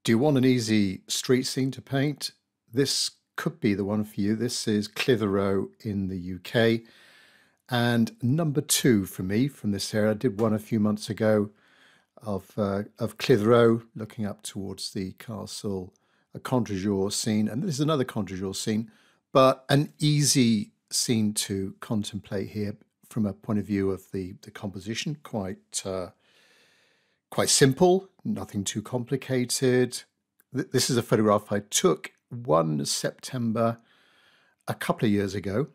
Do you want an easy street scene to paint? This could be the one for you. This is Clitheroe in the UK. And number two for me from this area. I did one a few months ago of Clitheroe, looking up towards the castle, a contre-jour scene. And this is another contre-jour scene, but an easy scene to contemplate here from a point of view of the composition. Quite simple, nothing too complicated. This is a photograph I took 1 September a couple of years ago,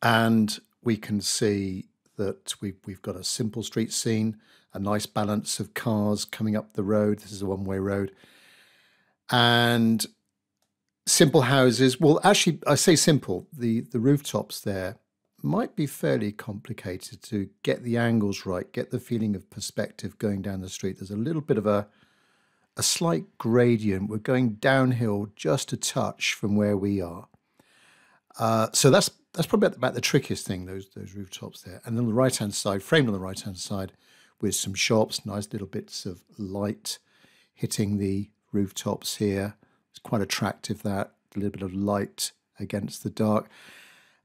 and we can see that we've got a simple street scene, a nice balance of cars coming up the road. This is a one-way road, and simple houses. Well, actually, I say simple. The rooftops there might be fairly complicated to get the angles right, get the feeling of perspective going down the street. There's a little bit of a slight gradient. We're going downhill just a touch from where we are. So that's probably about the trickiest thing, those rooftops there. And on the right-hand side, framed on the right-hand side, with some shops, nice little bits of light hitting the rooftops here. It's quite attractive, that, a little bit of light against the dark.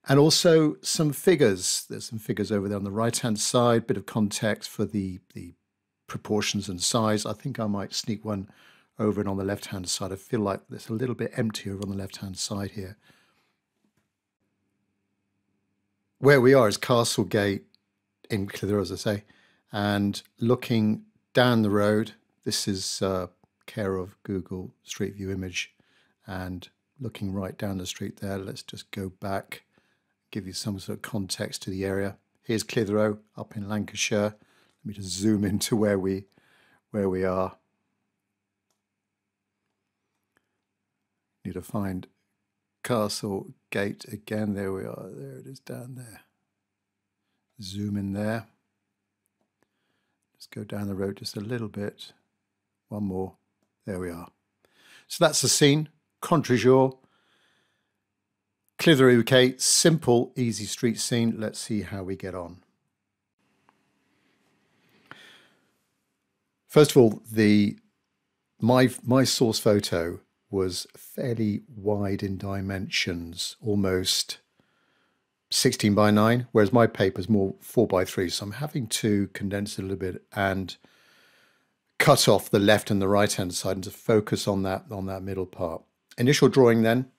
And also some figures. There's some figures over there on the right-hand side, bit of context for the proportions and size. I think I might sneak one over and on the left-hand side. I feel like there's a little bit empty over on the left-hand side here. Where we are is Castlegate in Clitheroe, as I say, and looking down the road, this is care of Google Street View image, and looking right down the street there. Let's just go back, give you some sort of context to the area. Here's Clitheroe up in Lancashire. Let me just zoom into where we are. Need to find Castlegate again. There we are. There it is down there. Zoom in there. Let's go down the road just a little bit. One more. There we are. So that's the scene. Contre-jour. Clitheroe, UK. Simple, easy street scene. Let's see how we get on. First of all, my source photo was fairly wide in dimensions, almost 16 by 9, whereas my paper is more 4 by 3. So I'm having to condense it a little bit and cut off the left and the right hand side and to focus on that middle part. Initial drawing then,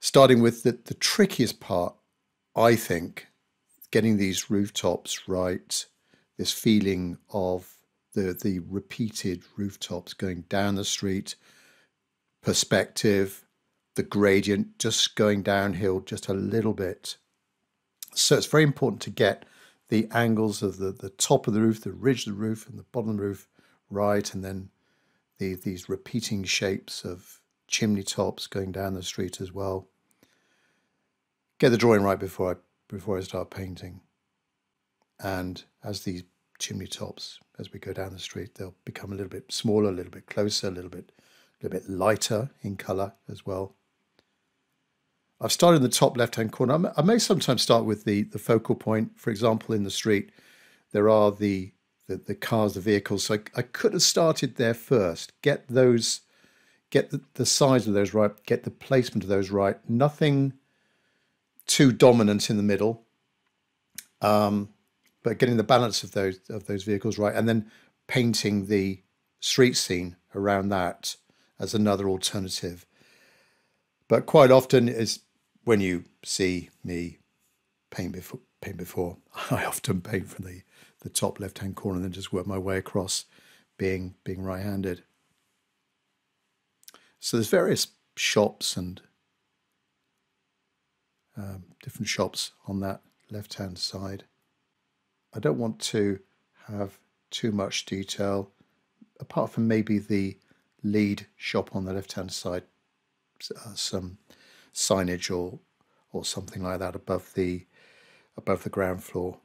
starting with the trickiest part, I think, getting these rooftops right, this feeling of the repeated rooftops going down the street, perspective, the gradient just going downhill just a little bit. So it's very important to get the angles of the top of the roof, the ridge of the roof and the bottom of the roof right, and then these repeating shapes of chimney tops going down the street as well. Get the drawing right before I start painting. And as these chimney tops, as we go down the street, they'll become a little bit smaller, a little bit closer, a little bit lighter in colour as well. I've started in the top left-hand corner. I may sometimes start with the focal point. For example, in the street, there are the cars, the vehicles. So I could have started there first. Get the size of those right, get the placement of those right. Nothing too dominant in the middle, but getting the balance of those vehicles right, and then painting the street scene around that as another alternative. But quite often is when you see me paint before, I often paint from the top left-hand corner and then just work my way across, being right-handed. So there's various shops and different shops on that left-hand side. I don't want to have too much detail, apart from maybe the lead shop on the left-hand side, some signage or something like that above the ground floor.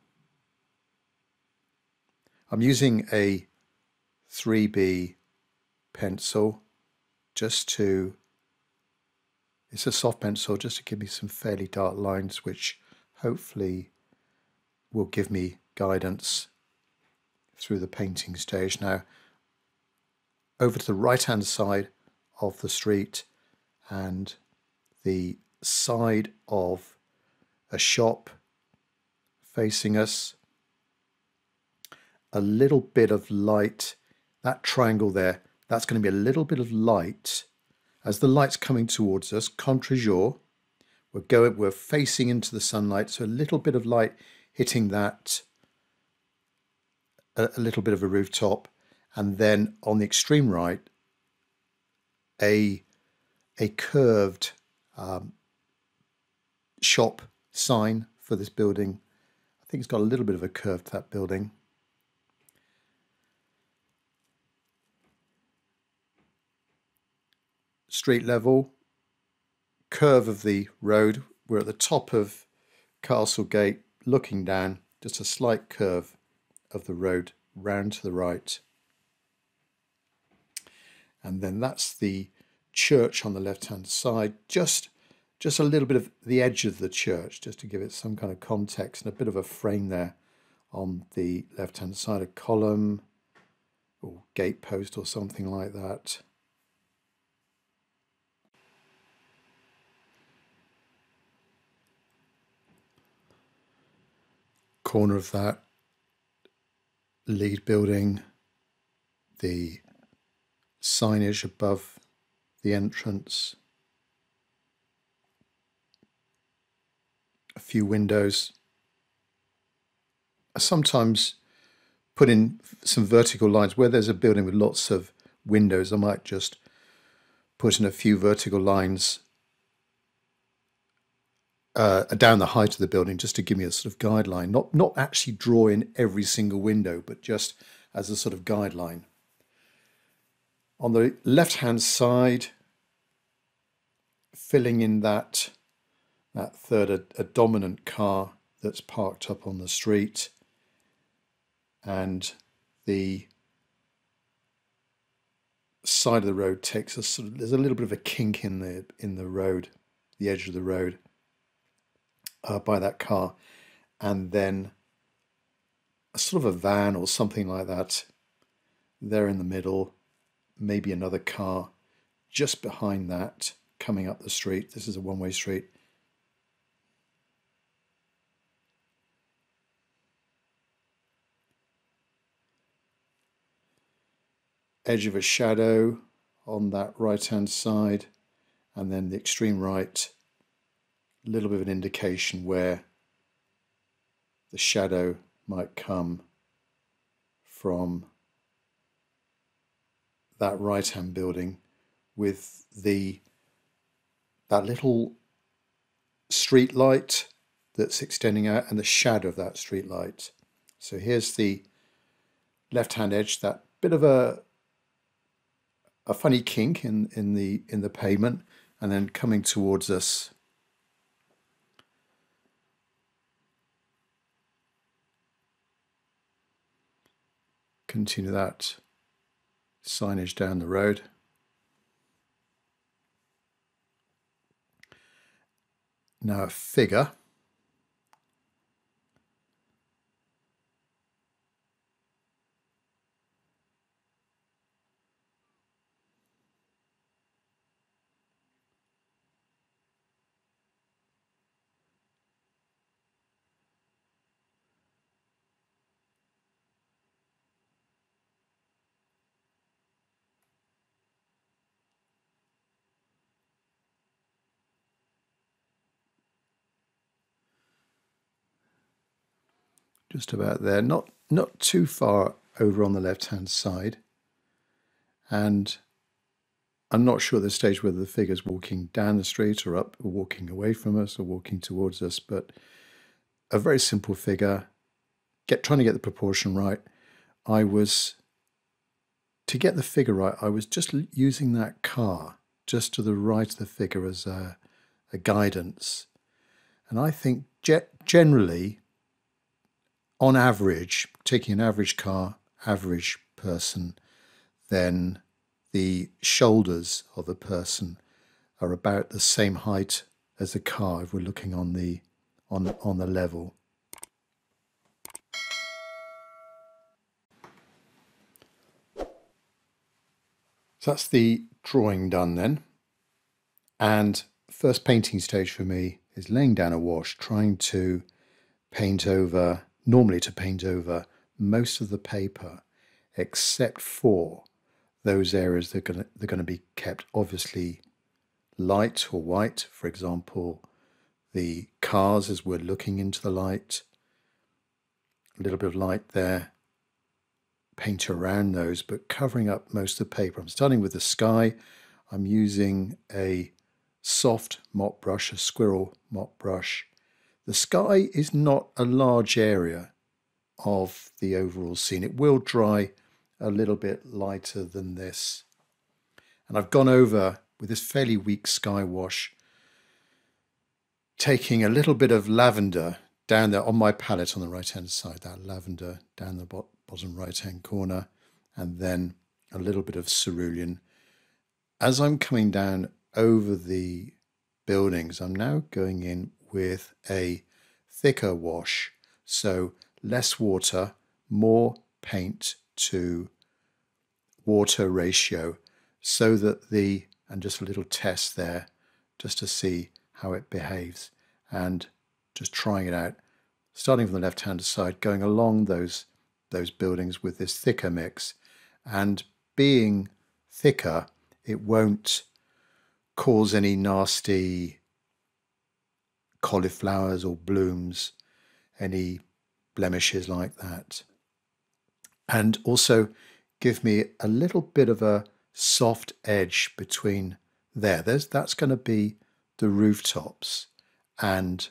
I'm using a 3B pencil it's a soft pencil just to give me some fairly dark lines, which hopefully will give me guidance through the painting stage. Now, over to the right hand side of the street and the side of a shop facing us. A little bit of light, that triangle there, that's going to be a little bit of light. As the light's coming towards us, contre-jour, we're facing into the sunlight, so a little bit of light hitting that, a little bit of a rooftop, and then on the extreme right, a curved shop sign for this building. I think it's got a little bit of a curve to that building. Street level, curve of the road. We're at the top of Castlegate, looking down, just a slight curve of the road round to the right. And then that's the church on the left-hand side, just a little bit of the edge of the church, just to give it some kind of context and a bit of a frame there on the left-hand side, a column or gate post or something like that. Corner of that lead building, the signage above the entrance, a few windows. I sometimes put in some vertical lines where there's a building with lots of windows. I might just put in a few vertical lines down the height of the building, just to give me a sort of guideline, not actually draw in every single window, but just as a sort of guideline. On the left-hand side, filling in that third, a dominant car that's parked up on the street, and the side of the road takes a sort of, there's a little bit of a kink in the road, the edge of the road. By that car, and then a sort of a van or something like that there in the middle, maybe another car just behind that coming up the street. This is a one-way street. Edge of a shadow on that right-hand side, and then the extreme right, a little bit of an indication where the shadow might come from that right-hand building, with that little street light that's extending out and the shadow of that street light. So here's the left-hand edge, that bit of a funny kink in the pavement, and then coming towards us, continue that signage down the road. Now a figure. Just about there, not too far over on the left-hand side. And I'm not sure at this stage whether the figure's walking down the street or up, or walking away from us or walking towards us, but a very simple figure. Trying to get the proportion right. To get the figure right, I was just using that car just to the right of the figure as a guidance. And I think generally, on average, taking an average car, average person, then the shoulders of the person are about the same height as the car if we're looking on the level. So that's the drawing done then. And first painting stage for me is laying down a wash, trying to paint over, normally to paint over most of the paper, except for those areas that are going to be kept obviously light or white. For example, the cars as we're looking into the light, a little bit of light there, paint around those, but covering up most of the paper. I'm starting with the sky. I'm using a soft mop brush, a squirrel mop brush. The sky is not a large area of the overall scene. It will dry a little bit lighter than this. And I've gone over with this fairly weak sky wash, taking a little bit of lavender down there on my palette on the right hand side, that lavender down the bottom right hand corner, and then a little bit of cerulean. As I'm coming down over the buildings, I'm now going in with a thicker wash, so less water, more paint to water ratio, so that and just a little test there just to see how it behaves, and just trying it out, starting from the left hand side, going along those buildings with this thicker mix. And being thicker, it won't cause any nasty cauliflowers or blooms, any blemishes like that. And also give me a little bit of a soft edge between there. That's going to be the rooftops, and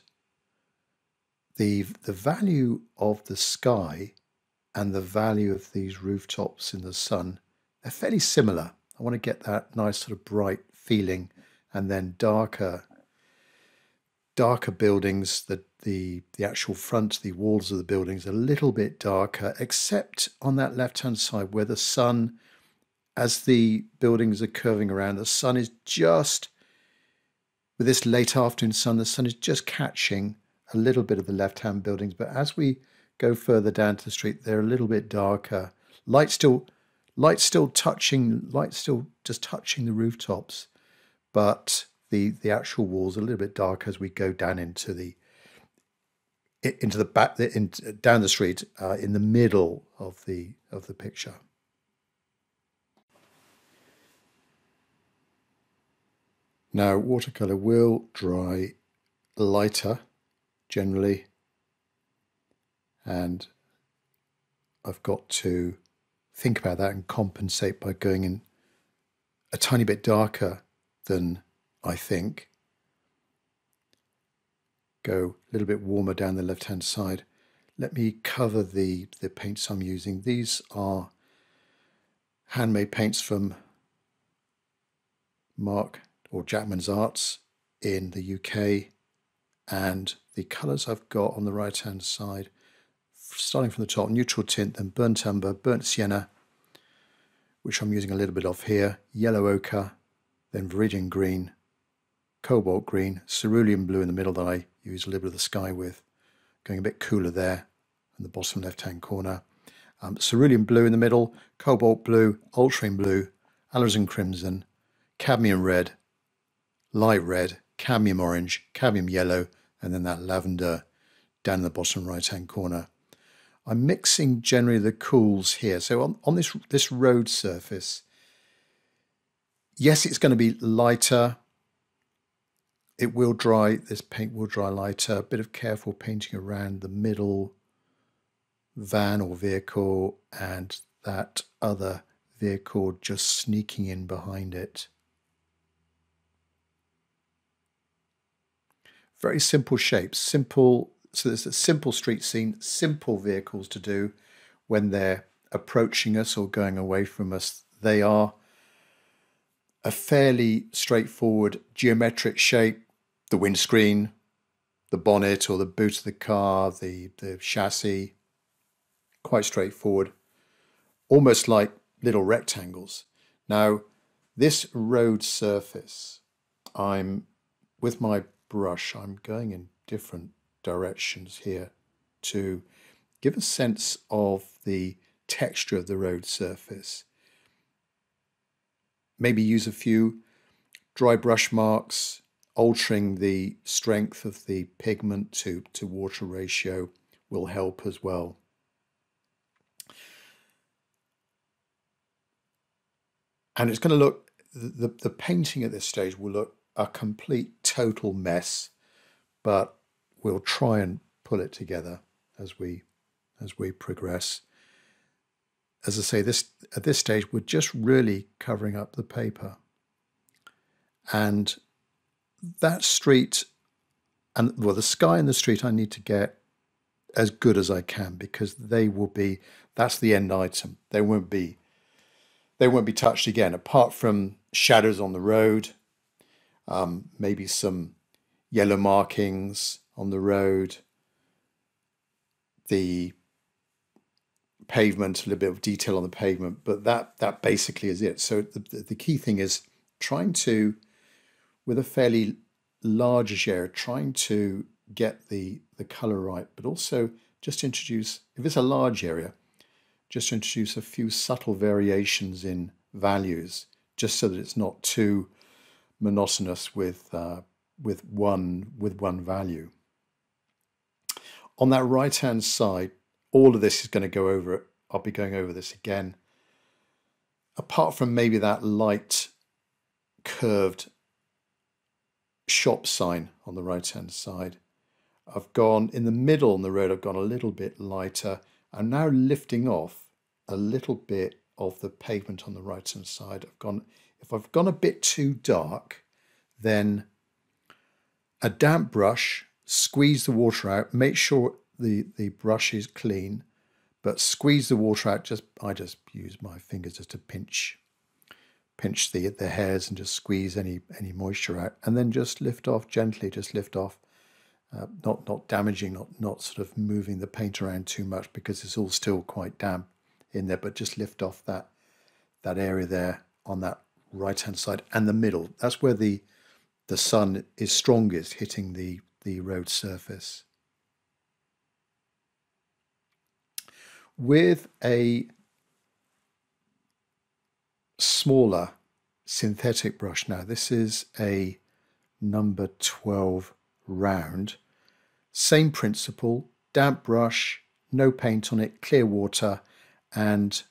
the value of the sky and the value of these rooftops in the sun, they're fairly similar. I want to get that nice sort of bright feeling, and then darker buildings, the actual front, the walls of the buildings, a little bit darker, except on that left-hand side where the sun, as the buildings are curving around, the sun is just, with this late afternoon sun, the sun is just catching a little bit of the left-hand buildings. But as we go further down to the street, they're a little bit darker. Light still just touching the rooftops, but the actual walls are a little bit darker as we go down into the back, down the street, in the middle of the picture. Now, watercolor will dry lighter generally, and I've got to think about that and compensate by going in a tiny bit darker than I think. Go a little bit warmer down the left-hand side. Let me cover the paints I'm using. These are handmade paints from Mark or Jackman's Arts in the UK, and the colours I've got on the right-hand side, starting from the top, neutral tint, then burnt umber, burnt sienna, which I'm using a little bit of here, yellow ochre, then viridian green, cobalt green, cerulean blue in the middle that I use a little bit of the sky with, going a bit cooler there in the bottom left-hand corner. Cerulean blue in the middle, cobalt blue, ultramarine blue, alizarin crimson, cadmium red, light red, cadmium orange, cadmium yellow, and then that lavender down in the bottom right-hand corner. I'm mixing generally the cools here. So on this road surface, yes, it's going to be lighter. It will dry, this paint will dry lighter. A bit of careful painting around the middle van or vehicle, and that other vehicle just sneaking in behind it. Very simple shapes, simple. So there's a simple street scene, simple vehicles to do when they're approaching us or going away from us. They are a fairly straightforward geometric shape. The windscreen, the bonnet or the boot of the car, the chassis, quite straightforward, almost like little rectangles. Now, this road surface, with my brush, I'm going in different directions here to give a sense of the texture of the road surface. maybe use a few dry brush marks, altering the strength of the pigment to water ratio will help as well. And it's going to look, the painting at this stage will look a complete total mess, but we'll try and pull it together as we progress. As I say, at this stage, we're just really covering up the paper. And that street, and well, the sky and the street I need to get as good as I can, because they will be, that's the end item. They won't be touched again, apart from shadows on the road, maybe some yellow markings on the road, the pavement, a little bit of detail on the pavement, but that basically is it. So the key thing is trying to, with a fairly large area, trying to get the colour right, but also just introduce, if it's a large area, just introduce a few subtle variations in values, just so that it's not too monotonous with one value. On that right hand side, all of this is going to go over it. I'll be going over this again. Apart from maybe that light curved shop sign on the right hand side, I've gone in the middle on the road, I've gone a little bit lighter. I'm now lifting off a little bit of the pavement on the right hand side. If I've gone a bit too dark, then a damp brush, squeeze the water out, make sure the brush is clean, but squeeze the water out. I just use my fingers just to pinch the hairs and just squeeze any moisture out, and then just lift off gently, just lift off, not damaging, not sort of moving the paint around too much, because it's all still quite damp in there, but just lift off that area there on that right hand side and the middle. That's where the sun is strongest, hitting the road surface. With a smaller synthetic brush now, this is a number 12 round, same principle, damp brush, no paint on it, clear water, and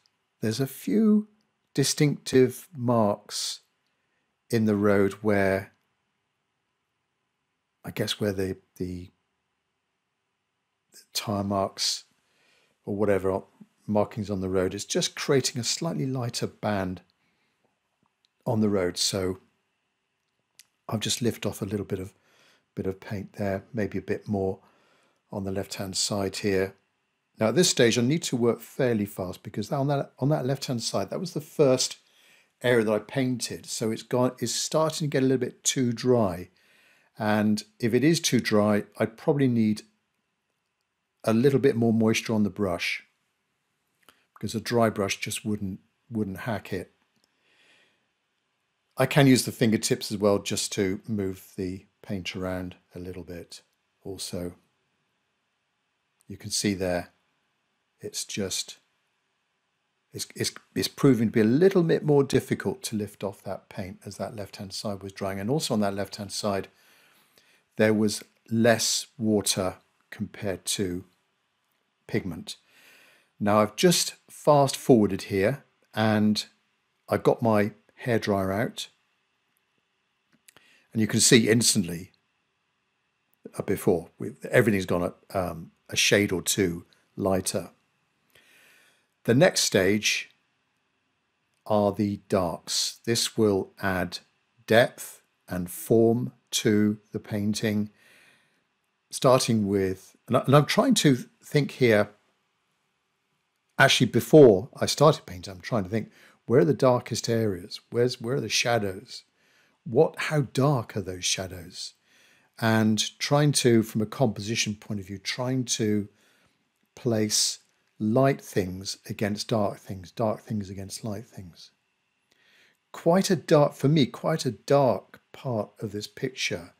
there's a few distinctive marks in the road where, I guess, where the tire marks or whatever markings on the road is just creating a slightly lighter band on the road. So I've just lifted off a little bit of paint there, maybe a bit more on the left hand side here. Now at this stage I need to work fairly fast, because on that left hand side, that was the first area that I painted, so it's starting to get a little bit too dry, and if it is too dry, I probably need a little bit more moisture on the brush, because a dry brush just wouldn't hack it. I can use the fingertips as well, just to move the paint around a little bit. Also, you can see there, it's proving to be a little bit more difficult to lift off that paint as that left hand side was drying, and also on that left hand side there was less water compared to pigment. Now I've just fast forwarded here, and I got my hairdryer out, and you can see instantly before everything's gone a shade or two lighter. The next stage are the darks. This will add depth and form to the painting, starting with, and I'm trying to think here, actually before I started painting, I'm trying to think, where are the darkest areas? Where are the shadows? How dark are those shadows? And trying to, from a composition point of view, trying to place light things against dark things against light things. For me, quite a dark part of this picture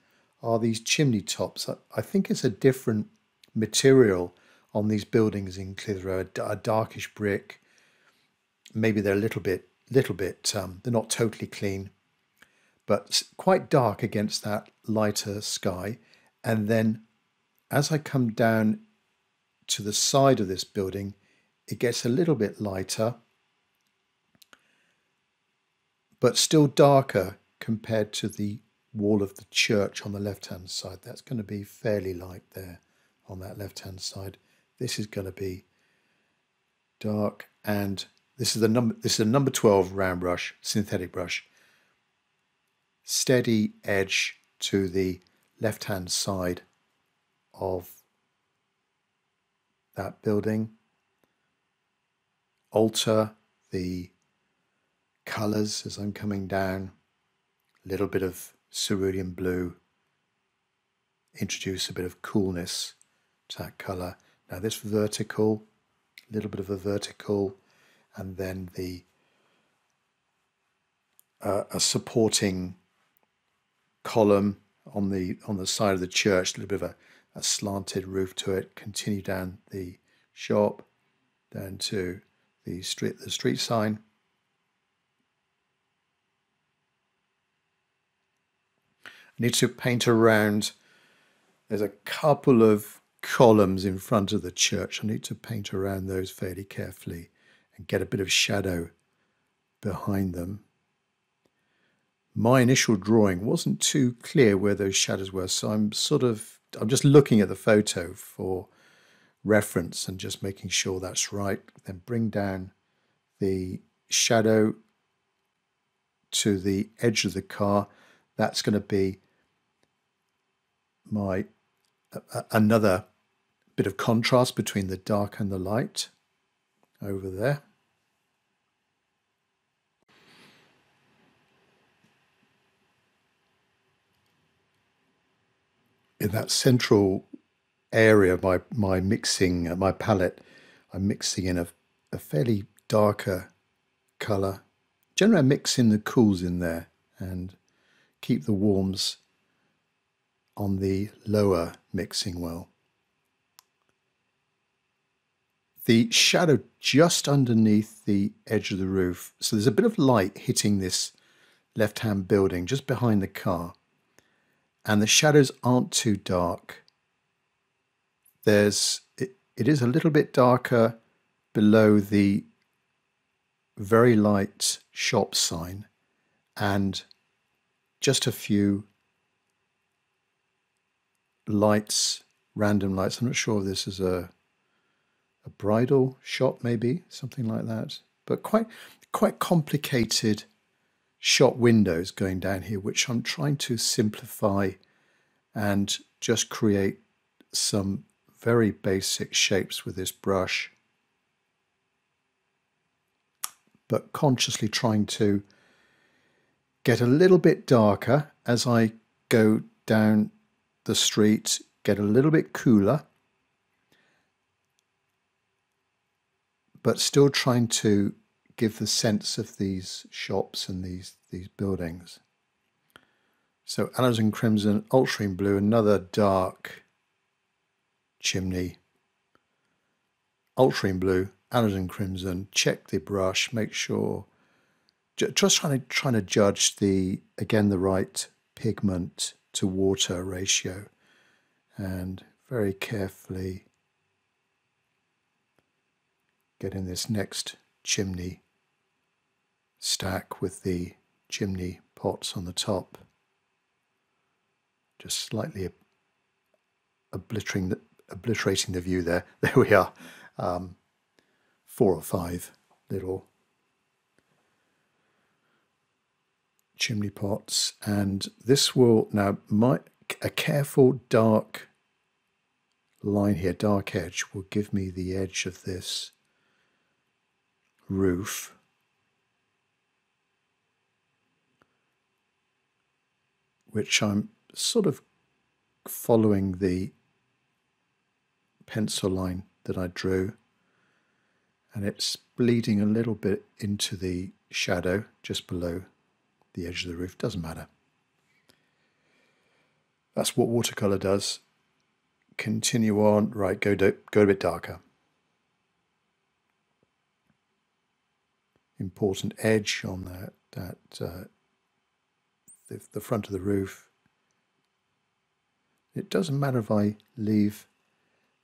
are these chimney tops. I think it's a different material on these buildings in Clitheroe, a darkish brick. Maybe they're a little bit little bit, they're not totally clean, but quite dark against that lighter sky. And then as I come down to the side of this building, it gets a little bit lighter, but still darker compared to the wall of the church on the left-hand side. That's going to be fairly light there on that left-hand side. This is going to be dark, and this is a number 12 round brush, synthetic brush. Steady edge to the left-hand side of that building. Alter the colours as I'm coming down. A little bit of cerulean blue. Introduce a bit of coolness to that colour. Now this vertical, a little bit of a vertical, and then a supporting column on the side of the church, a little bit of a slanted roof to it. Continue down the shop, down to the street sign. I need to paint around. There's a couple of columns in front of the church. I need to paint around those fairly carefully and get a bit of shadow behind them. My initial drawing wasn't too clear where those shadows were, so I'm just looking at the photo for reference and just making sure that's right. Then bring down the shadow to the edge of the car. That's going to be my another bit of contrast between the dark and the light over there. In that central area, my mixing, my palette, I'm mixing in a fairly darker colour. Generally I mix in the cools in there and keep the warms on the lower mixing well. The shadow just underneath the edge of the roof, so there's a bit of light hitting this left-hand building just behind the car, and the shadows aren't too dark. It is a little bit darker below the very light shop sign, and just a few lights, random lights. I'm not sure if this is a bridal shop, maybe something like that, but quite complicated shop windows going down here, which I'm trying to simplify and just create some very basic shapes with this brush, but consciously trying to get a little bit darker as I go down the street, get a little bit cooler, but still trying to give the sense of these shops and these buildings. So alizarin crimson, ultramarine blue, another dark chimney, ultramarine blue, alizarin crimson. Check the brush, make sure, just trying to judge the right pigment to water ratio, and very carefully getting this next chimney stack with the chimney pots on the top, just slightly obliterating the view there. There we are. 4 or 5 little chimney pots, and this will now a careful dark line here, dark edge, will give me the edge of this roof. Which I'm sort of following the pencil line that I drew, and it's bleeding a little bit into the shadow just below the edge of the roof. Doesn't matter. That's what watercolor does. Continue on. Right, go a bit darker. important edge on the front of the roof. It doesn't matter if I leave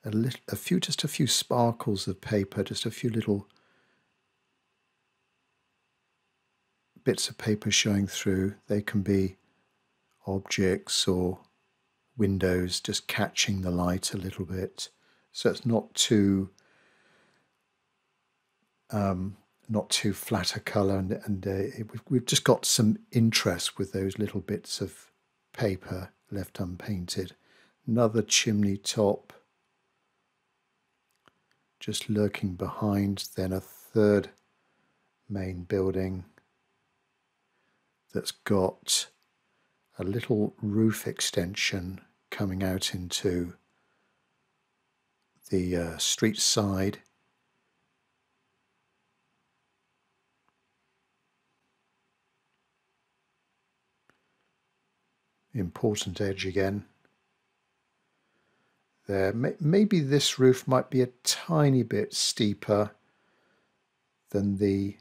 just a few sparkles of paper, just a few little bits of paper showing through. They can be objects or windows just catching the light a little bit, so it's not too flat a colour, and we've just got some interest with those little bits of paper left unpainted. Another chimney top just lurking behind, then a third main building that's got a little roof extension coming out into the street side. Important edge again. There, maybe this roof might be a tiny bit steeper than the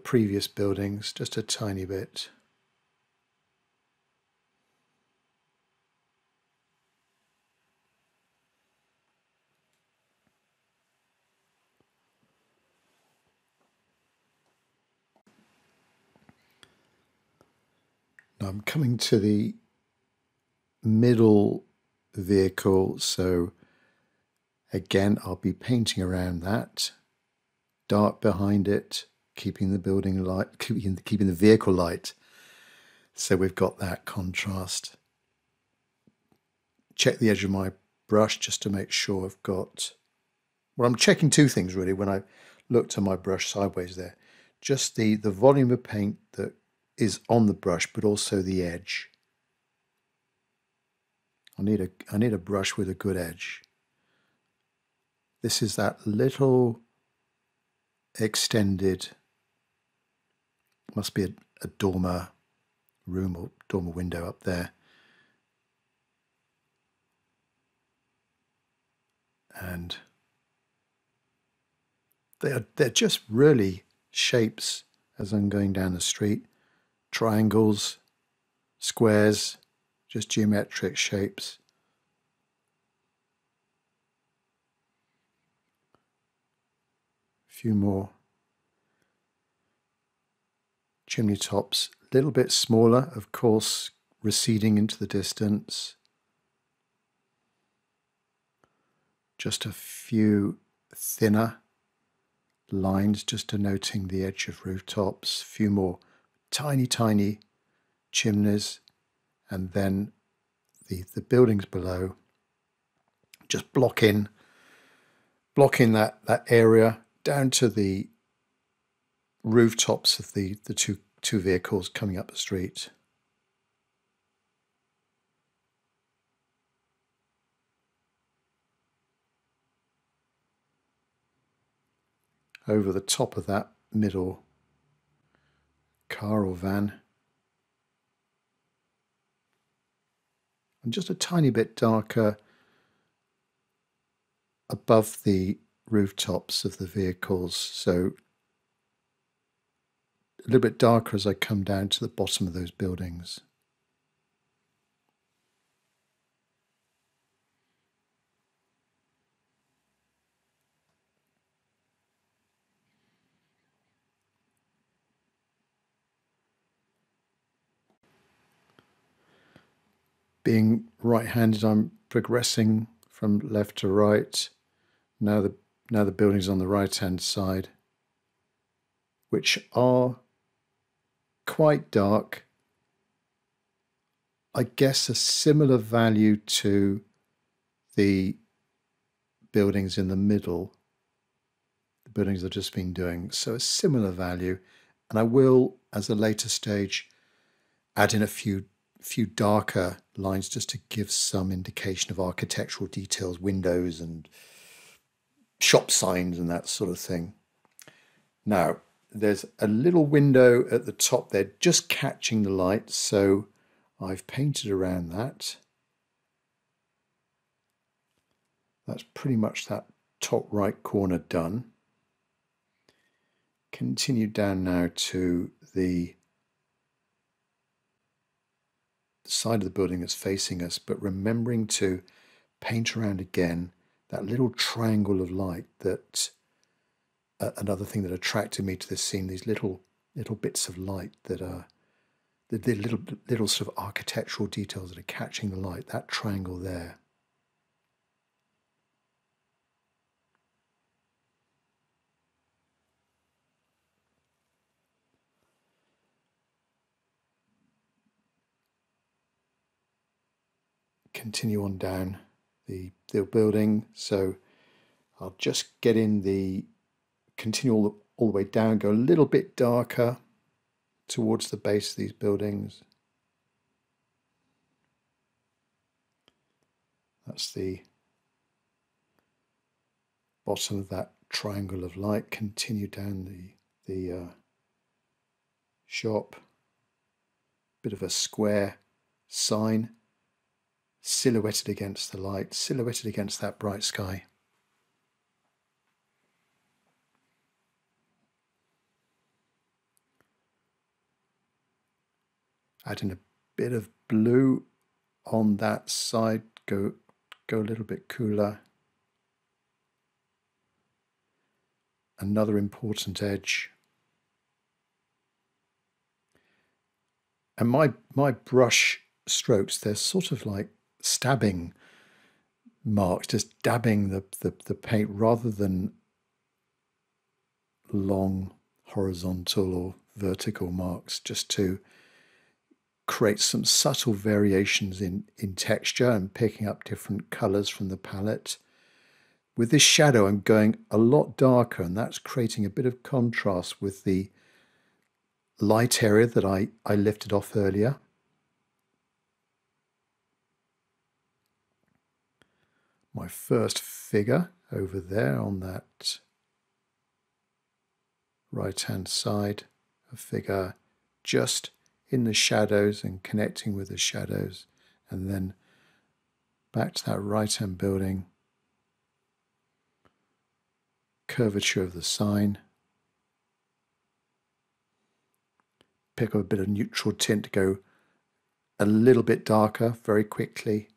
previous buildings, just a tiny bit. Now I'm coming to the middle vehicle, so again I'll be painting around that, dark behind it, keeping the building light, keeping the vehicle light, so we've got that contrast. Check the edge of my brush just to make sure I've got, well, I'm checking two things really when I looked at my brush sideways there. Just the volume of paint that is on the brush, but also the edge. I need a brush with a good edge. This is that little extended, must be a dormer room or dormer window up there. And they're just really shapes as I'm going down the street. Triangles, squares, just geometric shapes. A few more chimney tops, a little bit smaller, of course, receding into the distance. Just a few thinner lines just denoting the edge of rooftops, a few more tiny chimneys, and then the buildings below just blocking that area down to the rooftops of the two vehicles coming up the street. Over the top of that middle car or van, and just a tiny bit darker above the rooftops of the vehicles, so a little bit darker as I come down to the bottom of those buildings. Being right-handed, I'm progressing from left to right. Now the buildings on the right-hand side, which are quite dark. I guess a similar value to the buildings in the middle, the buildings I've just been doing. So a similar value, and I will, as a later stage, add in a few darker lines just to give some indication of architectural details, windows and shop signs and that sort of thing. Now, there's a little window at the top there just catching the light, so I've painted around that. That's pretty much that top right corner done. Continue down now to the side of the building that's facing us, but remembering to paint around again that little triangle of light that another thing that attracted me to this scene, these little bits of light that are the little sort of architectural details that are catching the light, that triangle there. Continue on down the building, so I'll just get in the, continue all the way down, go a little bit darker towards the base of these buildings. That's the bottom of that triangle of light. Continue down the shop, bit of a square sign silhouetted against the light, silhouetted against that bright sky. Adding a bit of blue on that side, go a little bit cooler. Another important edge. And my brush strokes, they're sort of like stabbing marks, just dabbing the paint rather than long horizontal or vertical marks, just to create some subtle variations in texture and picking up different colors from the palette. With this shadow, I'm going a lot darker, and that's creating a bit of contrast with the light area that I lifted off earlier. My first figure over there on that right-hand side, a figure just in the shadows and connecting with the shadows, and then back to that right-hand building, curvature of the sign, pick up a bit of neutral tint to go a little bit darker very quickly.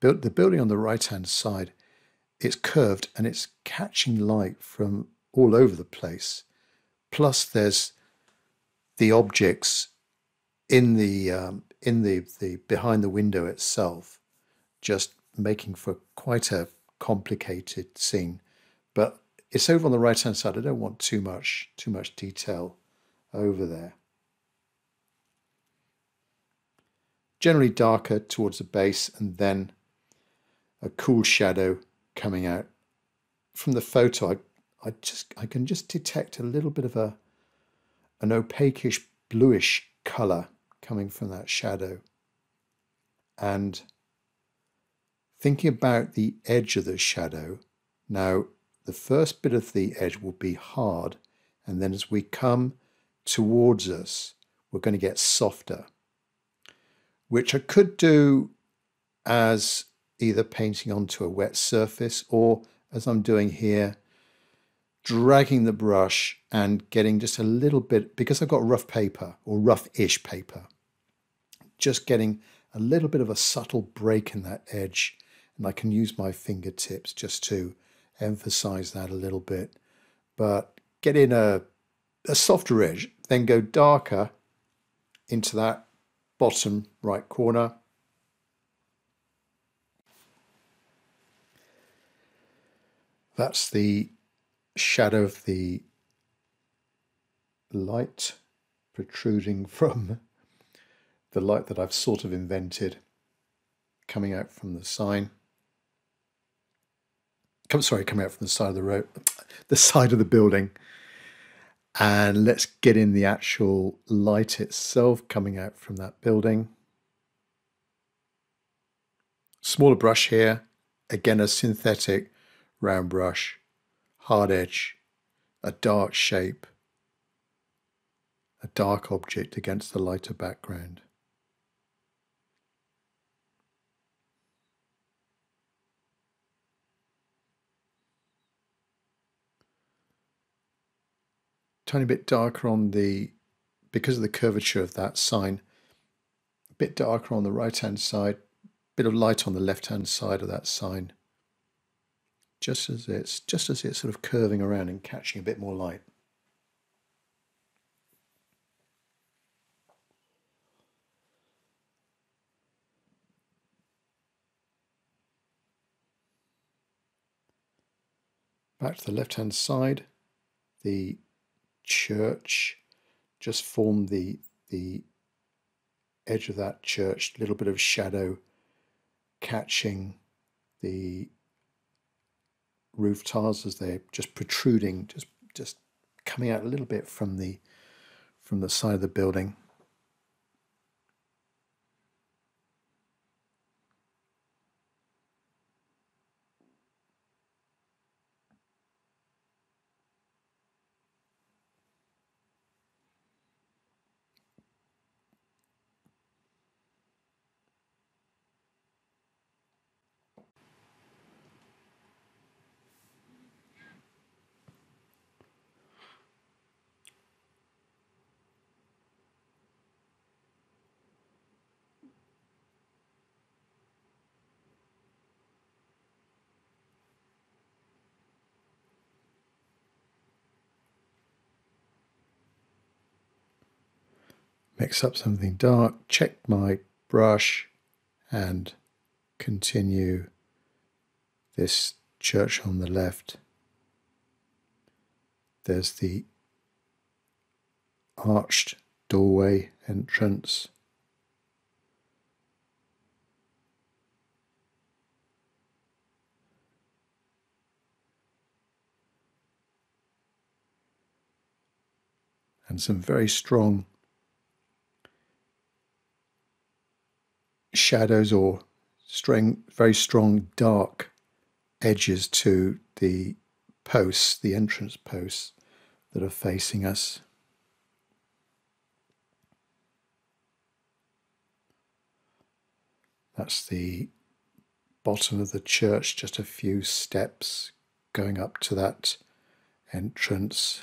The building on the right-hand side, it's curved and it's catching light from all over the place. Plus, there's the objects in the behind the window itself, just making for quite a complicated scene. But it's over on the right-hand side. I don't want too much detail over there. Generally darker towards the base, and then a cool shadow coming out. From the photo, I can just detect a little bit of an opaquish bluish color coming from that shadow. And thinking about the edge of the shadow, now the first bit of the edge will be hard, and then as we come towards us, we're going to get softer, which I could do as either painting onto a wet surface, or as I'm doing here, dragging the brush and getting just a little bit, because I've got rough paper or rough-ish paper, just getting a little bit of a subtle break in that edge, and I can use my fingertips just to emphasize that a little bit. But get in a softer edge, then go darker into that bottom right corner. That's the shadow of the light protruding from the light that I've sort of invented, coming out from the sign. Coming out from the side of the road, the side of the building. And let's get in the actual light itself coming out from that building. Smaller brush here, again a synthetic round brush, hard edge, a dark shape, a dark object against the lighter background. tiny bit darker on the, because of the curvature of that sign, a bit darker on the right-hand side, bit of light on the left-hand side of that sign, just as it's sort of curving around and catching a bit more light. Back to the left-hand side, the church, just formed the edge of that church, a little bit of shadow catching the roof tiles as they're just protruding, just coming out a little bit from the side of the building. Mix up something dark, check my brush, and continue this church on the left. There's the arched doorway entrance. And some very strong shadows or very strong dark edges to the posts, the entrance posts that are facing us. That's the bottom of the church, just a few steps going up to that entrance.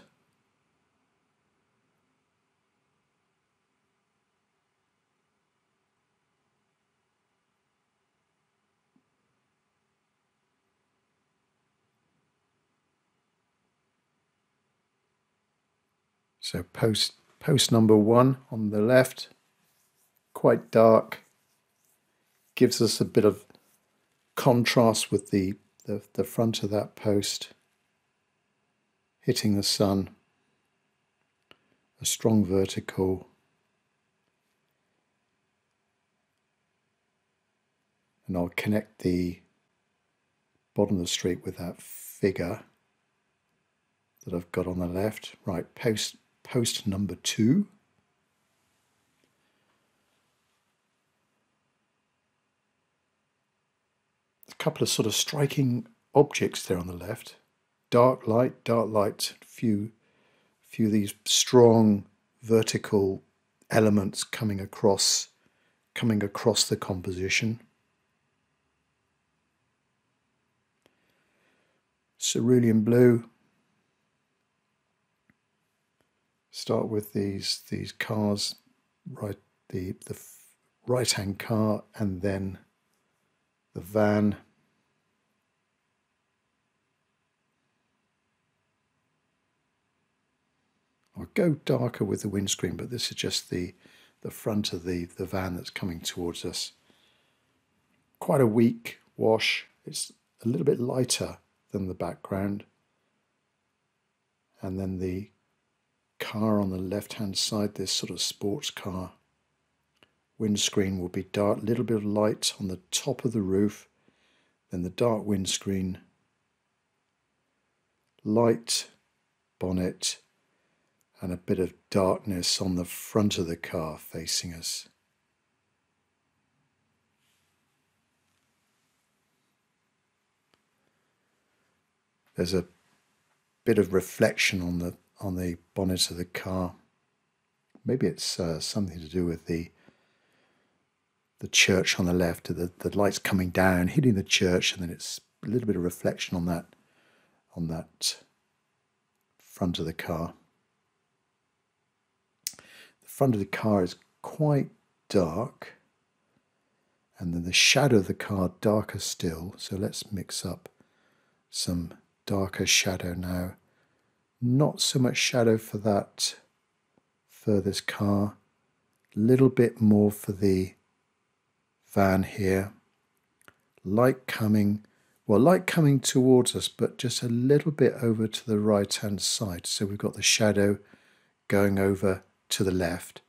So post number 1 on the left, quite dark, gives us a bit of contrast with the front of that post, hitting the sun, a strong vertical, and I'll connect the bottom of the street with that figure that I've got on the left. Right, post number 2. A couple of sort of striking objects there on the left. Dark light, few of these strong vertical elements coming across the composition. Cerulean blue. Start with these cars, right, the right-hand car, and then the van. I'll go darker with the windscreen, but this is just the front of the van that's coming towards us. Quite a weak wash. It's a little bit lighter than the background. And then the car on the left-hand side, this sort of sports car. Windscreen will be dark, little bit of light on the top of the roof, then the dark windscreen, light bonnet, and a bit of darkness on the front of the car facing us. There's a bit of reflection on the bonnet of the car. Maybe it's something to do with the church on the left, the light's coming down, hitting the church, and then it's a little bit of reflection on that front of the car. front of the car is quite dark, and then the shadow of the car darker still. So let's mix up some darker shadow now. Not so much shadow for that furthest car, a little bit more for the van here. Light coming towards us, but just a little bit over to the right hand side. So we've got the shadow going over to the left,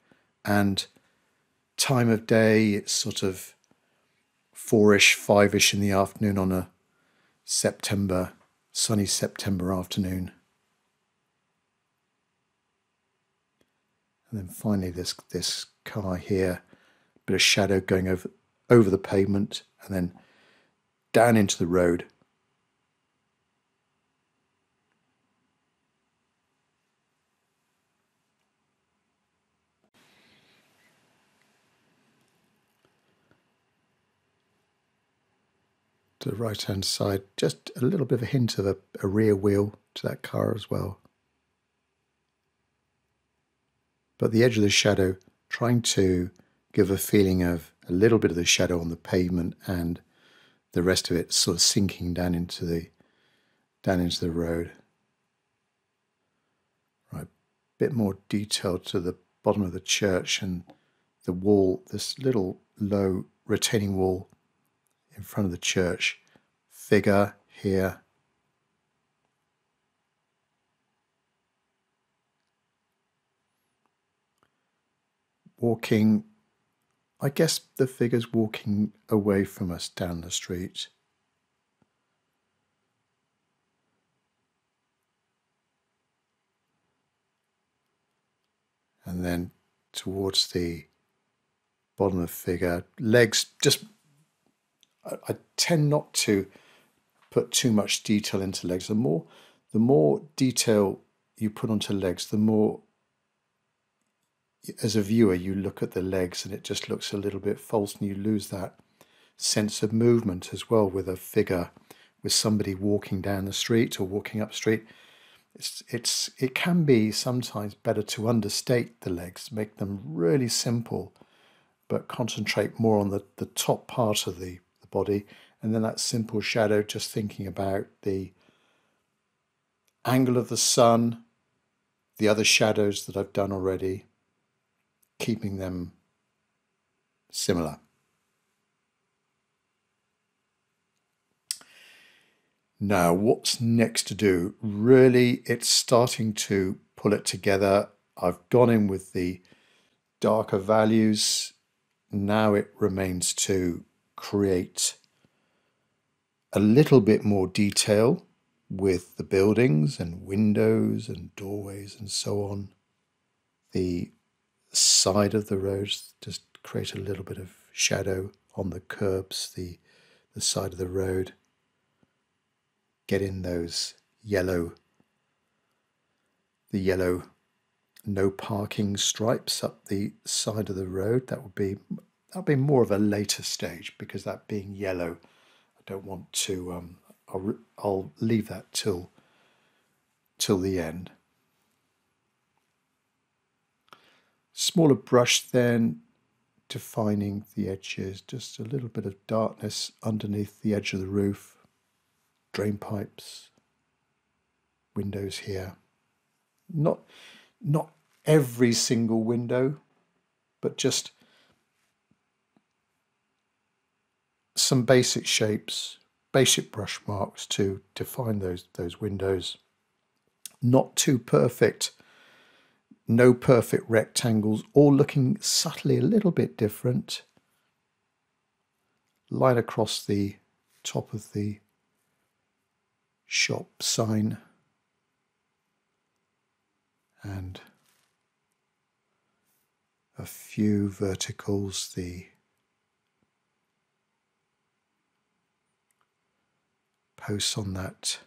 and time of day, it's sort of 4ish, 5ish in the afternoon on a sunny September afternoon. And then finally this car here, a bit of shadow going over the pavement and then down into the road. To the right hand side, just a little bit of a hint of a rear wheel to that car as well. But the edge of the shadow trying to give a feeling of a little bit of the shadow on the pavement and the rest of it sort of sinking down into the road. Right, bit more detail to the bottom of the church and the wall, this little low retaining wall in front of the church. Figure here. Walking, I guess the figure's walking away from us down the street. And then towards the bottom of the figure, legs, just, I tend not to put too much detail into legs. The more detail you put onto legs, the more, as a viewer, you look at the legs and it just looks a little bit false, and you lose that sense of movement as well with a figure, with somebody walking down the street or walking up street. It can be sometimes better to understate the legs, make them really simple, but concentrate more on the top part of the body, and then that simple shadow, just thinking about the angle of the sun, the other shadows that I've done already, keeping them similar. Now, what's next to do? Really, it's starting to pull it together. I've gone in with the darker values. Now it remains to create a little bit more detail with the buildings and windows and doorways and so on. The side of the roads, just create a little bit of shadow on the curbs, the side of the road. Get in those yellow no parking stripes up the side of the road. That'll be more of a later stage, because that being yellow, I don't want to. I'll leave that till the end. Smaller brush then, defining the edges, just a little bit of darkness underneath the edge of the roof, drain pipes, windows here. Not every single window, but just some basic shapes, basic brush marks to define those windows. Not too perfect, no perfect rectangles, all looking subtly a little bit different. Line across the top of the shop sign, and a few verticals, the posts on that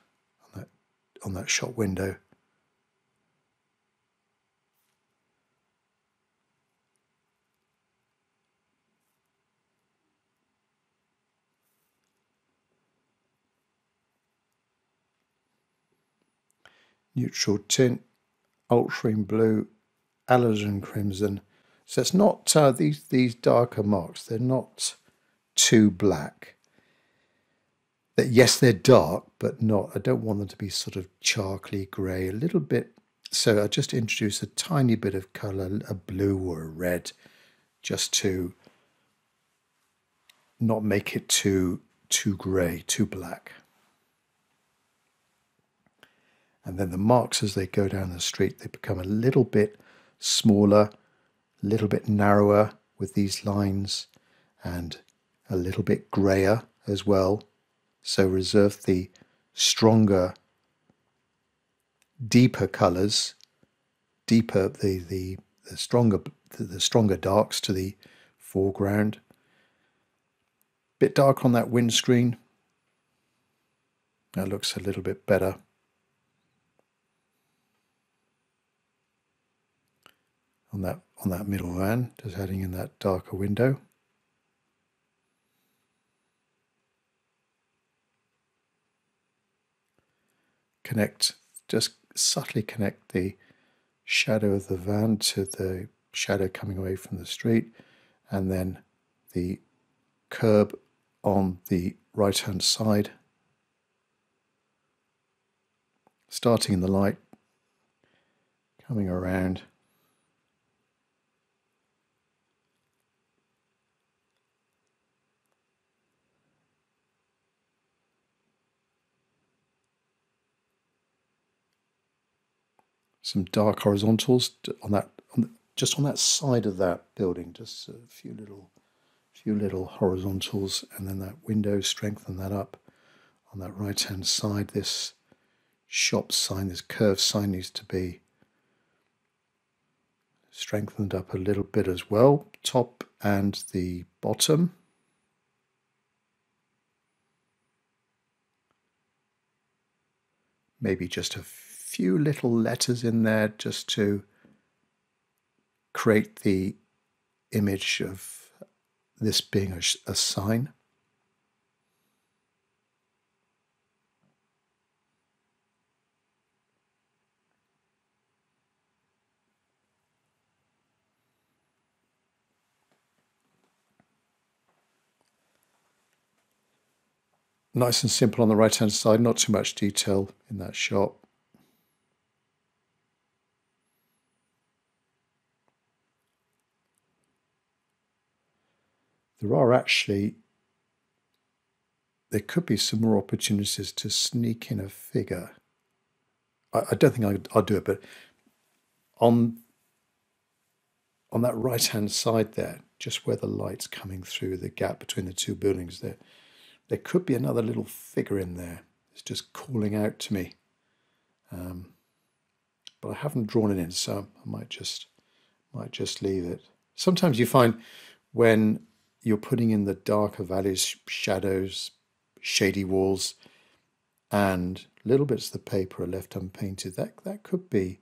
shop window. Neutral tint, ultramarine blue, alizarin crimson. So it's not these darker marks. They're not too black. Yes, they're dark, but not. I don't want them to be sort of charcoaly grey. A little bit. So I just introduce a tiny bit of colour, a blue or a red, just to not make it too grey, too black. And then the marks as they go down the street, they become a little bit smaller, a little bit narrower with these lines, and a little bit greyer as well. So reserve the stronger, deeper colours, deeper the stronger darks to the foreground. Bit dark on that windscreen. That looks a little bit better. On that middle van, just adding in that darker window. Just subtly connect the shadow of the van to the shadow coming away from the street, and then the curb on the right hand side, starting in the light, coming around. Some dark horizontals just on that side of that building, just a few little horizontals, and then that window, strengthen that up. On that right hand side, this shop sign, this curved sign, needs to be strengthened up a little bit as well, top and the bottom. Maybe just a few little letters in there just to create the image of this being a sign. Nice and simple on the right hand side, not too much detail in that shot. There could be some more opportunities to sneak in a figure. I don't think I'll do it, but on that right hand side there, just where the light's coming through the gap between the two buildings there could be another little figure in there. It's just calling out to me. But I haven't drawn it in, so I might just leave it. Sometimes you find when you're putting in the darker values, shadows, shady walls, and little bits of the paper are left unpainted, that could be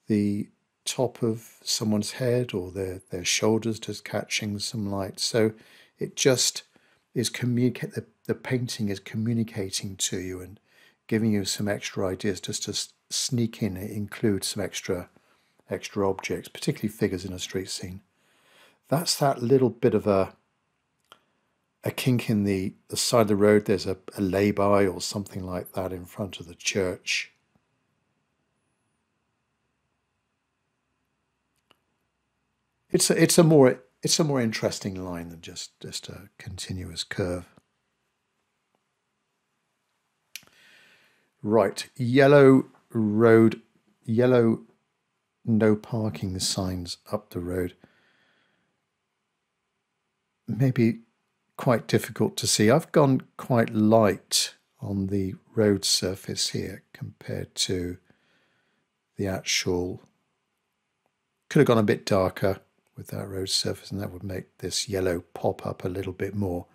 the top of someone's head or their shoulders just catching some light. So it just is the painting is communicating to you and giving you some extra ideas just to sneak in, include some extra objects, particularly figures in a street scene. That's that little bit of a kink in the side of the road. There's a lay-by or something like that in front of the church. It's a more interesting line than just a continuous curve. Right, yellow road, yellow no parking signs up the road. Maybe quite difficult to see. I've gone quite light on the road surface here compared to the actual. Could have gone a bit darker with that road surface, and that would make this yellow pop up a little bit more.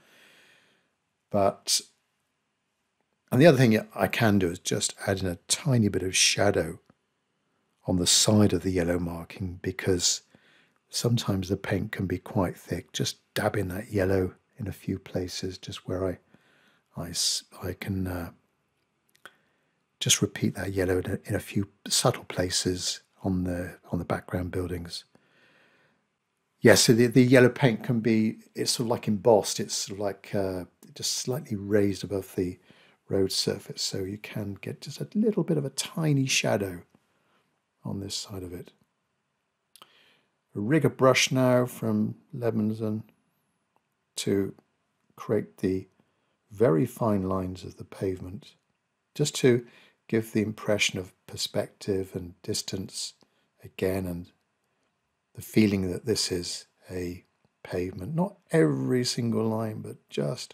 And the other thing I can do is just add in a tiny bit of shadow on the side of the yellow marking, because sometimes the paint can be quite thick. Just dab in that yellow in a few places, just where I can just repeat that yellow in a few subtle places on the background buildings. Yeah, so the yellow paint can be, it's sort of like embossed, it's sort of like just slightly raised above the road surface, so you can get just a little bit of a tiny shadow on this side of it. A rigger brush now from Levinson to create the very fine lines of the pavement, just to give the impression of perspective and distance again, and the feeling that this is a pavement. Not every single line, but just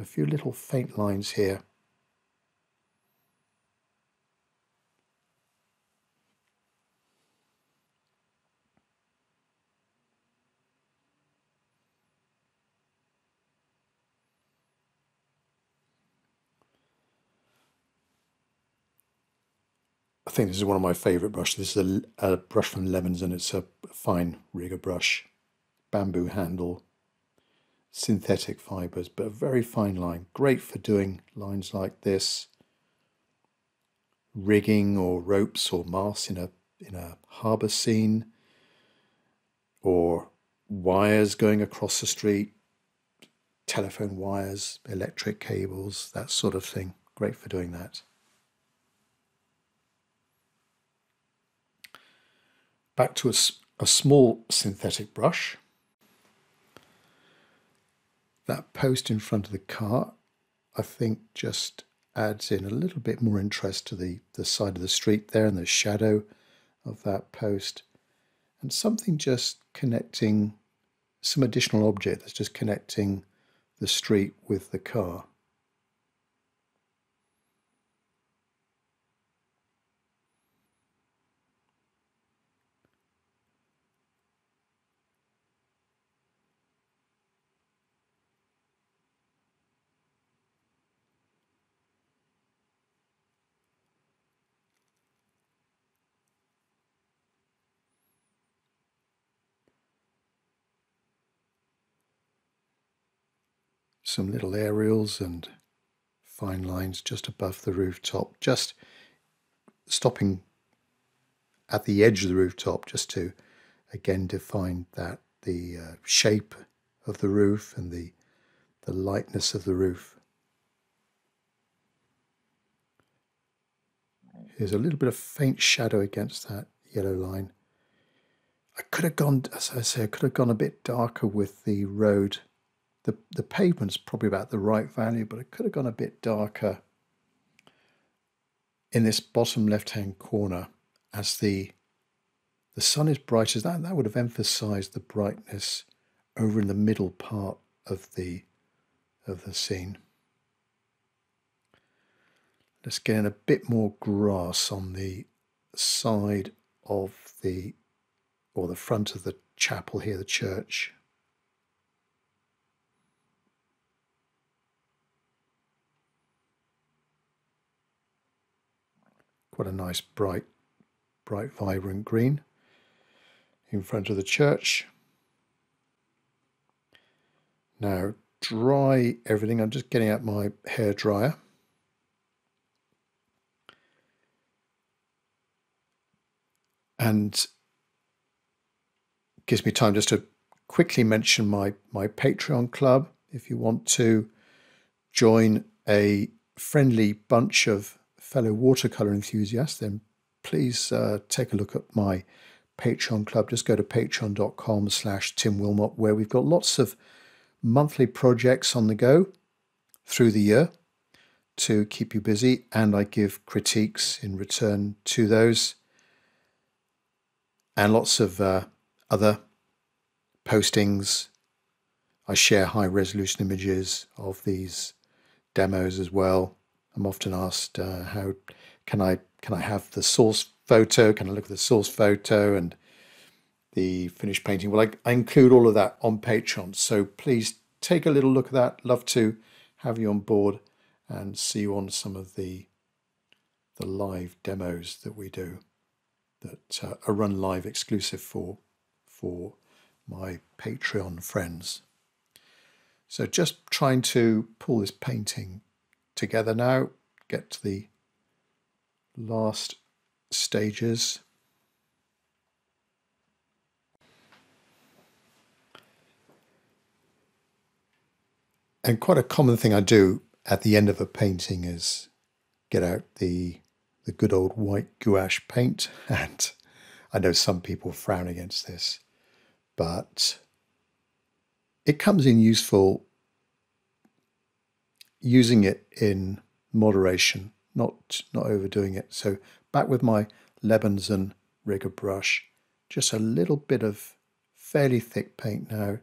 a few little faint lines here. I think this is one of my favourite brushes. This is a brush from Levinson. It's a fine rigger brush, bamboo handle, synthetic fibres, but a very fine line. Great for doing lines like this, rigging or ropes or masts in a harbour scene, or wires going across the street, telephone wires, electric cables, that sort of thing. Great for doing that. Back to a small synthetic brush. That post in front of the car, I think, just adds in a little bit more interest to the side of the street there and the shadow of that post. And something just connecting, some additional object that's just connecting the street with the car. Some little aerials and fine lines just above the rooftop, just stopping at the edge of the rooftop, just to again define that the shape of the roof and the lightness of the roof. Here's a little bit of faint shadow against that yellow line. I could have gone, as I say, I could have gone a bit darker with the road. The pavement's probably about the right value, but I could have gone a bit darker in this bottom left-hand corner. As the sun is bright as that would have emphasized the brightness over in the middle part of the scene. Let's get in a bit more grass on the side of the front of the chapel here, the church. Quite a nice bright, vibrant green in front of the church. Now dry everything. I'm just getting out my hairdryer. And gives me time just to quickly mention my Patreon club. If you want to join a friendly bunch of fellow watercolour enthusiasts, then please take a look at my Patreon club. Just go to patreon.com/Tim Wilmot, where we've got lots of monthly projects on the go through the year to keep you busy, and I give critiques in return to those, and lots of other postings. I share high resolution images of these demos as well. I'm often asked, how can I have the source photo? Can I look at the source photo and the finished painting? Well, I include all of that on Patreon, so please take a little look at that. Love to have you on board and see you on some of the live demos that we do, that are run live exclusive for my Patreon friends. So just trying to pull this painting together now, get to the last stages. And quite a common thing I do at the end of a painting is get out the good old white gouache paint. And I know some people frown against this, but it comes in useful using it in moderation, not overdoing it. So back with my Lebenson rigger brush, just a little bit of fairly thick paint now,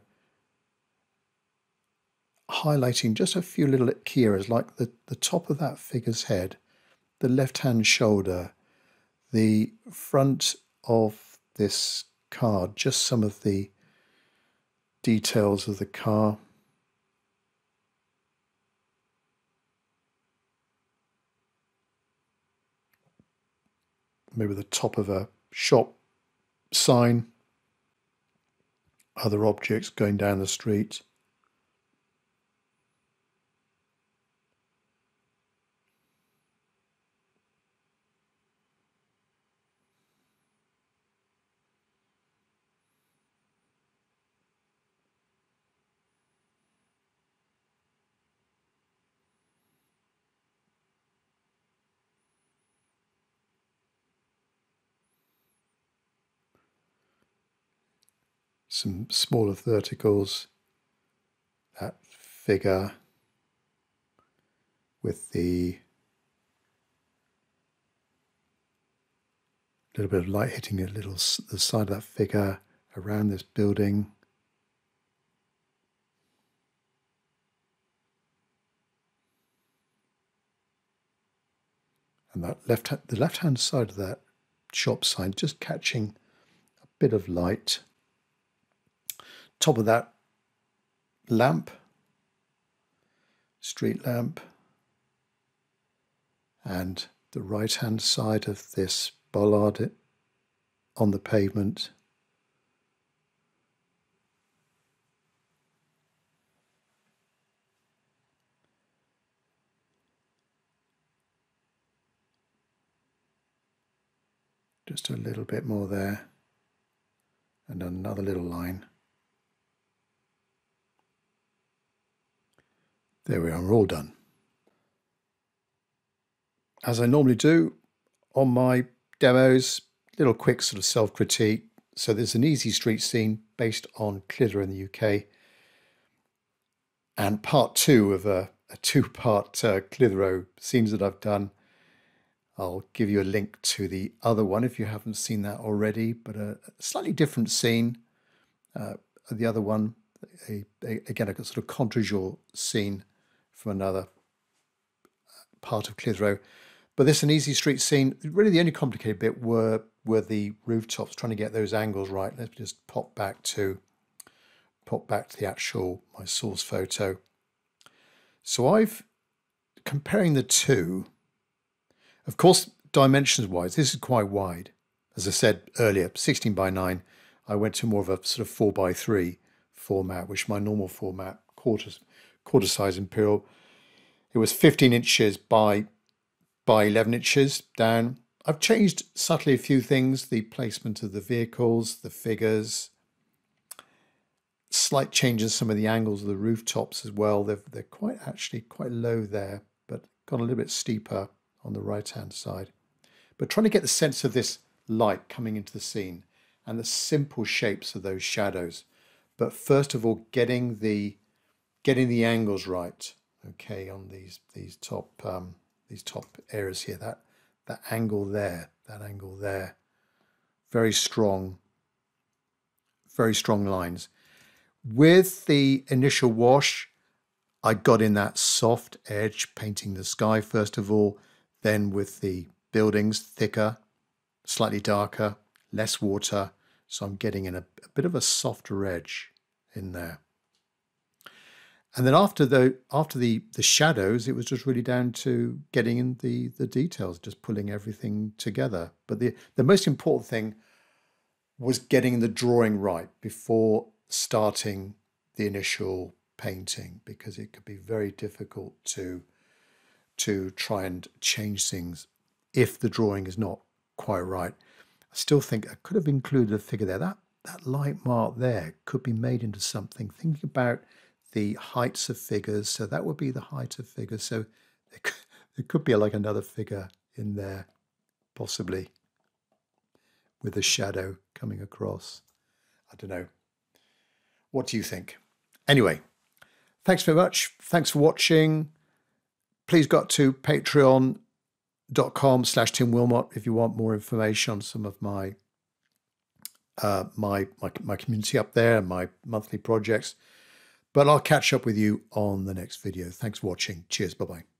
highlighting just a few little key areas like the top of that figure's head, the left-hand shoulder, the front of this car, just some of the details of the car. Maybe the top of a shop sign, other objects going down the street. Some smaller verticals, that figure with the little bit of light hitting the side of that figure around this building. And that the left-hand side of that shop sign just catching a bit of light. Top of that lamp, street lamp, and the right-hand side of this bollard on the pavement. Just a little bit more there, and another little line. There we are, we're all done. As I normally do on my demos, little quick sort of self-critique. So there's an easy street scene based on Clitheroe in the UK, and part two of a two-part Clitheroe scenes that I've done. I'll give you a link to the other one if you haven't seen that already, but a slightly different scene. The other one, again, a sort of contre-jour scene from another part of Clitheroe. But this an easy street scene. Really the only complicated bit were the rooftops, trying to get those angles right. Let's just pop back to the actual, my source photo. So I've, comparing the two, of course, dimensions wise, this is quite wide. As I said earlier, 16 by 9. I went to more of a sort of 4 by 3 format, which my normal format, quarter size imperial. It was 15 inches by 11 inches down. I've changed subtly a few things, the placement of the vehicles, the figures, slight changes in some of the angles of the rooftops as well. They're actually quite low there, but got a little bit steeper on the right-hand side. But trying to get the sense of this light coming into the scene and the simple shapes of those shadows. But first of all, getting the angles right. Okay, on these top areas here, that angle there, very strong lines. With the initial wash, I got in that soft edge, painting the sky first of all, then with the buildings, thicker, slightly darker, less water, so I'm getting in a bit of a softer edge in there. And then after the shadows, it was just really down to getting in the details, just pulling everything together. But the most important thing was getting the drawing right before starting the initial painting, because it could be very difficult to try and change things if the drawing is not quite right. I still think I could have included a figure there. That light mark there could be made into something. Thinking about the heights of figures. So that would be the height of figures. So there could be like another figure in there, possibly, with a shadow coming across. I don't know. What do you think? Anyway, thanks very much. Thanks for watching. Please go to patreon.com/Tim Wilmot if you want more information on some of my my community up there and my monthly projects. But I'll catch up with you on the next video. Thanks for watching. Cheers. Bye-bye.